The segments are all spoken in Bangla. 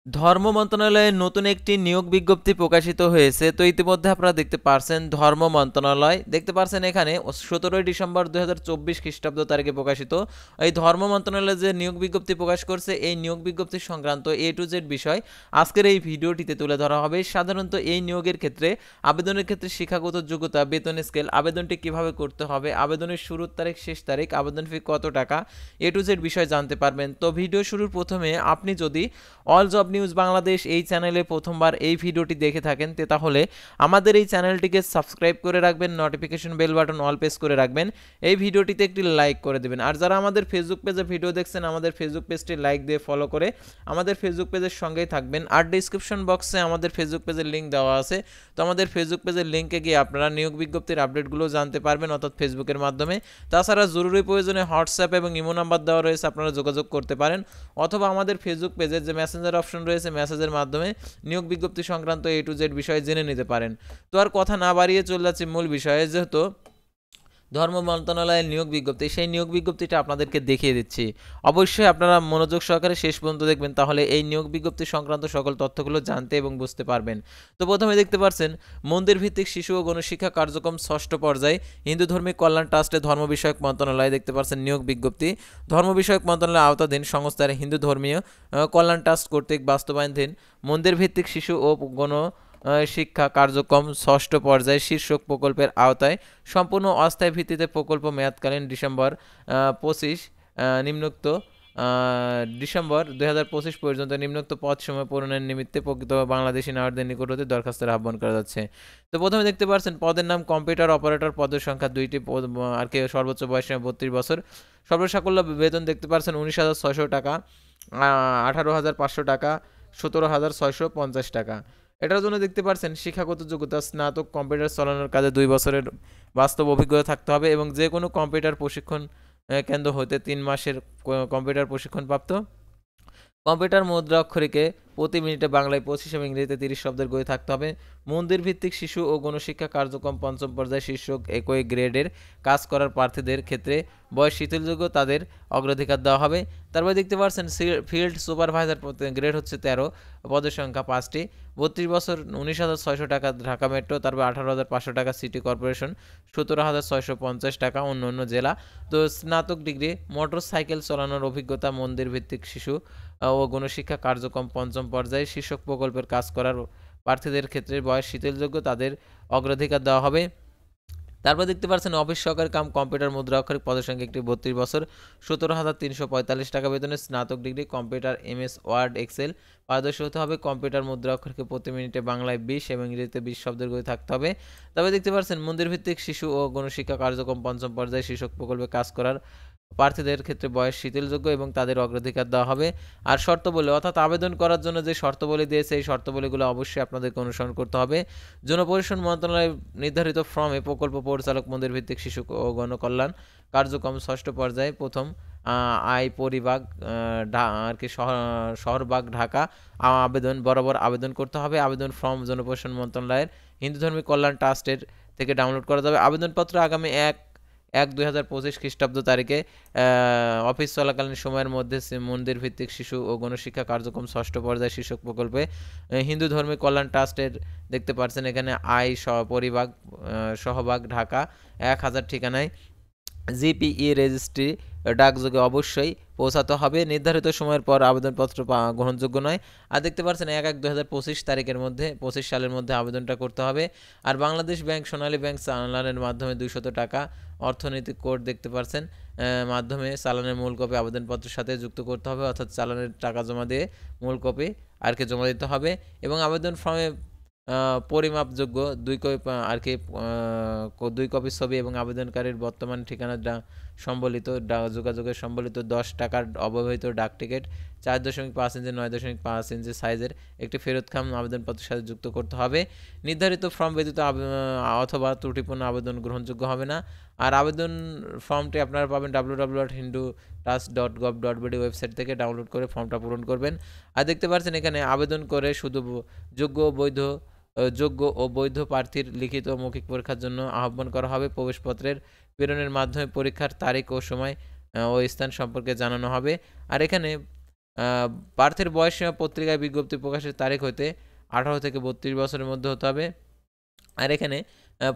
ধর্ম মন্ত্রণালয়ের নতুন একটি নিয়োগ বিজ্ঞপ্তি প্রকাশিত হয়েছে। তো ইতিমধ্যে আপনারা দেখতে পারছেন ধর্ম মন্ত্রণালয় দেখতে পারছেন এখানে 17 ডিসেম্বর 2024 খ্রিস্টাব্দ তারিখে প্রকাশিত এই ধর্ম মন্ত্রণালয় যে নিয়োগ বিজ্ঞপ্তি প্রকাশ করছে এই নিয়োগ বিজ্ঞপ্তি সংক্রান্ত এ টু জেড বিষয় আজকের এই ভিডিওটিতে তুলে ধরা হবে। সাধারণত এই নিয়োগের ক্ষেত্রে আবেদনের ক্ষেত্রে শিক্ষাগত যোগ্যতা, বেতন স্কেল, আবেদনটি কিভাবে করতে হবে, আবেদনের শুরুর তারিখ, শেষ তারিখ, আবেদন ফি কত টাকা, এ টু জেড বিষয় জানতে পারবেন। তো ভিডিও শুরুর প্রথমে আপনি যদি অল জব নিউজ বাংলাদেশ এই চ্যানেলে প্রথমবার এই ভিডিওটি দেখে থাকেন তাহলে আমাদের এই চ্যানেলটিকে সাবস্ক্রাইব করে রাখবেন, notification bell button all press করে রাখবেন, এই ভিডিওটিতে একটি লাইক করে দেবেন। আর যারা আমাদের ফেসবুক পেজে ভিডিও দেখছেন আমাদের ফেসবুক পেজটি লাইক দিয়ে ফলো করে আমাদের ফেসবুক পেজের সঙ্গেই থাকবেন। আর ডিসক্রিপশন বক্সে আমাদের ফেসবুক পেজের লিঙ্ক দেওয়া আছে, তো আমাদের ফেসবুক পেজের লিঙ্কে গিয়ে আপনারা নিয়োগ বিজ্ঞপ্তির আপডেটগুলো জানতে পারবেন, অর্থাৎ ফেসবুকের মাধ্যমে। তাছাড়া জরুরি প্রয়োজনে হোয়াটসঅ্যাপ এবং ইমো নাম্বার দেওয়া রয়েছে, আপনারা যোগাযোগ করতে পারেন, অথবা আমাদের ফেসবুক পেজের যে মেসেঞ্জার অপশন রয়েছে মেসেজের মাধ্যমে নিয়োগ বিজ্ঞপ্তি সংক্রান্ত এ টু জেড বিষয়ে জেনে নিতে পারেন। তো আর কথা না বাড়িয়ে চলে যাচ্ছি মূল বিষয়ে। যেহেতু ধর্ম মন্ত্রণালয়ের নিয়োগ বিজ্ঞপ্তি, সেই নিয়োগ বিজ্ঞপ্তিটা আপনাদেরকে দেখিয়ে দিচ্ছি। অবশ্যই আপনারা মনোযোগ সহকারে শেষ পর্যন্ত দেখবেন, তাহলে এই নিয়োগ বিজ্ঞপ্তি সংক্রান্ত সকল তথ্যগুলো জানতে এবং বুঝতে পারবেন। তো প্রথমে দেখতে পাচ্ছেন মন্দির ভিত্তিক শিশু ও গণশিক্ষা কার্যক্রম ষষ্ঠ পর্যায়ে হিন্দু ধর্মিক কল্যাণ ট্রাস্টে ধর্ম বিষয়ক মন্ত্রণালয় দেখতে পাচ্ছেন নিয়োগ বিজ্ঞপ্তি। ধর্ম বিষয়ক মন্ত্রণালয়ের আওতাধীন সংস্থার হিন্দু ধর্মীয় কল্যাণ ট্রাস্ট কর্তৃক বাস্তবায়নাধীন মন্দির ভিত্তিক শিশু ও গণ শিক্ষা কার্যক্রম ষষ্ঠ পর্যায়ে শীর্ষক প্রকল্পের আওতায় সম্পূর্ণ অস্থায়ী ভিত্তিতে প্রকল্প মেয়াদকালীন ডিসেম্বর 25 নিম্নোক্ত ডিসেম্বর 2025 পর্যন্ত নিম্নোক্ত পদ সময় পূরণের নিমিত্তে প্রকৃত বাংলাদেশি নাগরিকদের নিকট হতে দরখাস্তের আহ্বান করা যাচ্ছে। তো প্রথমে দেখতে পাচ্ছেন পদের নাম কম্পিউটার অপারেটর, পদের সংখ্যা 2টি, পদ আর কি সর্বোচ্চ বয়স 32 বছর। সর্বসাকুল্য বেতন দেখতে পাচ্ছেন 19,600 টাকা, 18,500 টাকা, 17,650 টাকা। এটার জন্য দেখতে পাচ্ছেন শিক্ষাগত যোগ্যতা স্নাতক, কম্পিউটার চালানোর কাজে 2 বছরের বাস্তব অভিজ্ঞতা থাকতে হবে এবং যে কোনো কম্পিউটার প্রশিক্ষণ কেন্দ্র হতে 3 মাসের কম্পিউটার প্রশিক্ষণপ্রাপ্ত। কম্পিউটার মুদ্রা অক্ষরিকে প্রতি মিনিটে বাংলায় 25 এবং ইংরেজিতে 30 শব্দের গতি থাকতে হবে। মন্দির ভিত্তিক শিশু ও গণশিক্ষা কার্যক্রম পঞ্চম পর্যায়ে শীর্ষক একই গ্রেডের কাজ করার প্রার্থীদের ক্ষেত্রে বয়স শিথিলযোগ্য তাদের অগ্রাধিকার দেওয়া হবে। তারপরে দেখতে পাচ্ছেন ফিল্ড সুপারভাইজার গ্রেড হচ্ছে 13, পদের সংখ্যা 5টি, 32 বছর, 19,600 টাকা ঢাকা মেট্রো, তারপর 18,500 টাকা সিটি কর্পোরেশন, 17,650 টাকা অন্য অন্য জেলা। তো স্নাতক ডিগ্রি মোটর সাইকেল চালানোর অভিজ্ঞতা মন্দির ভিত্তিক শিশু ও গণশিক্ষা কার্যক্রম পঞ্চম পর্যায়ে শীর্ষক প্রকল্পের কাজ করার প্রার্থীদের ক্ষেত্রে বয়স শিথিলযোগ্য তাদের অগ্রাধিকার দেওয়া হবে। তারপর দেখতে পাচ্ছেন অফিস সহকারী কাম কম্পিউটার মুদ্রা অক্ষরিক পদের সংখ্যা একটি, 32 বছর, 17,345 টাকা বেতনের স্নাতক degree computer MS word excel পারদর্শী হতে হবে। কম্পিউটার মুদ্রা অক্ষরকে প্রতি মিনিটে বাংলায় 20 এবং ইংরেজিতে 20 শব্দের গতি থাকতে হবে। তবে দেখতে পাচ্ছেন মন্দির ভিত্তিক শিশু ও গণশিক্ষা কার্যক্রম পঞ্চম পর্যায়ে শীর্ষক প্রকল্পে কাজ করার প্রার্থীদের ক্ষেত্রে বয়স শিথিলযোগ্য এবং তাদের অগ্রাধিকার দেওয়া হবে। আর শর্তাবলী, অর্থাৎ আবেদন করার জন্য যে শর্তাবলী দিয়েছে এই শর্তাবলীগুলো অবশ্যই আপনাদেরকে অনুসরণ করতে হবে। জনপরিবহন মন্ত্রণালয় নির্ধারিত ফর্মে প্রকল্প পরিচালক মন্দির ভিত্তিক শিশু ও গণকল্যাণ কার্যক্রম ষষ্ঠ পর্যায়ে প্রথম আয় পরিবাগ আর কি শহরবাগ ঢাকা আবেদন বরাবর আবেদন করতে হবে। আবেদন ফর্ম জনপরিবহন মন্ত্রণালয়ের হিন্দু ধর্মিক কল্যাণ ট্রাস্টের থেকে ডাউনলোড করা যাবে। আবেদনপত্র আগামী 1/1/2025 খ্রিস্টাব্দ তারিখে অফিস চলাকালীন সময়ের মধ্যে মন্দির ভিত্তিক শিশু ও গণশিক্ষা কার্যক্রম ষষ্ঠ পর্যায়ে শীর্ষক প্রকল্পে হিন্দু ধর্মিক কল্যাণ ট্রাস্টের দেখতে পাচ্ছেন এখানে পরিবাগ সহবাগ ঢাকা 1000 ঠিকানায় জিপিই রেজিস্ট্রি ডাকযোগে অবশ্যই পৌঁছাতে হবে। নির্ধারিত সময়ের পর আবেদনপত্র গ্রহণযোগ্য নয়। আর দেখতে পাচ্ছেন 1/1/2025 তারিখের মধ্যে 25 সালের মধ্যে আবেদনটা করতে হবে। আর বাংলাদেশ ব্যাংক, সোনালী ব্যাংক চালানের মাধ্যমে 200 টাকা অর্থনৈতিক কোড দেখতে পাচ্ছেন মাধ্যমে চালানের মূল কপি আবেদনপত্রের সাথে যুক্ত করতে হবে, অর্থাৎ চালানের টাকা জমা দিয়ে মূল কপি আর কি জমা দিতে হবে। এবং আবেদন ফর্মে পরিমাপযোগ্য 2 কপি ছবি এবং আবেদনকারীর বর্তমান ঠিকানা সম্বলিত যোগাযোগের সম্বলিত 10 টাকার অব্যবহৃত ডাক টিকিট 4.5 ইঞ্চি 9.5 ইঞ্চি সাইজের একটি ফেরতখাম আবেদনপত্রের সাথে যুক্ত করতে হবে। নির্ধারিত ফর্ম ব্যতীত অথবা ত্রুটিপূর্ণ আবেদন গ্রহণযোগ্য হবে না। আর আবেদন ফর্মটি আপনারা পাবেন www.hindutrust.gov.bd ওয়েবসাইট থেকে ডাউনলোড করে ফর্মটা পূরণ করবেন। আর দেখতে পাচ্ছেন এখানে আবেদন করে শুধু যোগ্য ও বৈধ প্রার্থীর লিখিত ও মৌখিক পরীক্ষার জন্য আহ্বান করা হবে। প্রবেশপত্রের প্রেরণের মাধ্যমে পরীক্ষার তারিখ ও সময় ও স্থান সম্পর্কে জানানো হবে। আর এখানে প্রার্থীর বয়স সীমা পত্রিকায় বিজ্ঞপ্তি প্রকাশের তারিখ হইতে 18 থেকে 32 বছরের মধ্যে হতে হবে। আর এখানে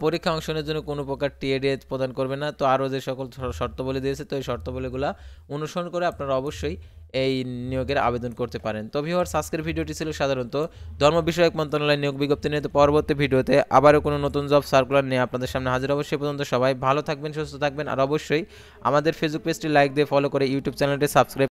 পরীক্ষা অংশ নেওয়ার জন্য কোনো প্রকার টিএডিএ প্রদান করবে না। তো আরও যে সকল শর্তাবলী দিয়েছে, তো এই শর্তাবলীগুলো অনুসরণ করে আপনারা অবশ্যই এই নিয়োগের আবেদন করতে পারেন। তো ভিউয়ার্স, আজকের ভিডিওটি ছিল সাধারণত ধর্ম বিষয়ক মন্ত্রণালয় নিয়োগ বিজ্ঞপ্তি নিয়ে। তো পরবর্তী ভিডিওতে আবারও কোনো নতুন জব সার্কুলার নিয়ে আপনাদের সামনে হাজির হব। সে পর্যন্ত সবাই ভালো থাকবেন, সুস্থ থাকবেন, আর অবশ্যই আমাদের ফেসবুক পেজটি লাইক দিয়ে ফলো করে ইউটিউব চ্যানেলটি সাবস্ক্রাইব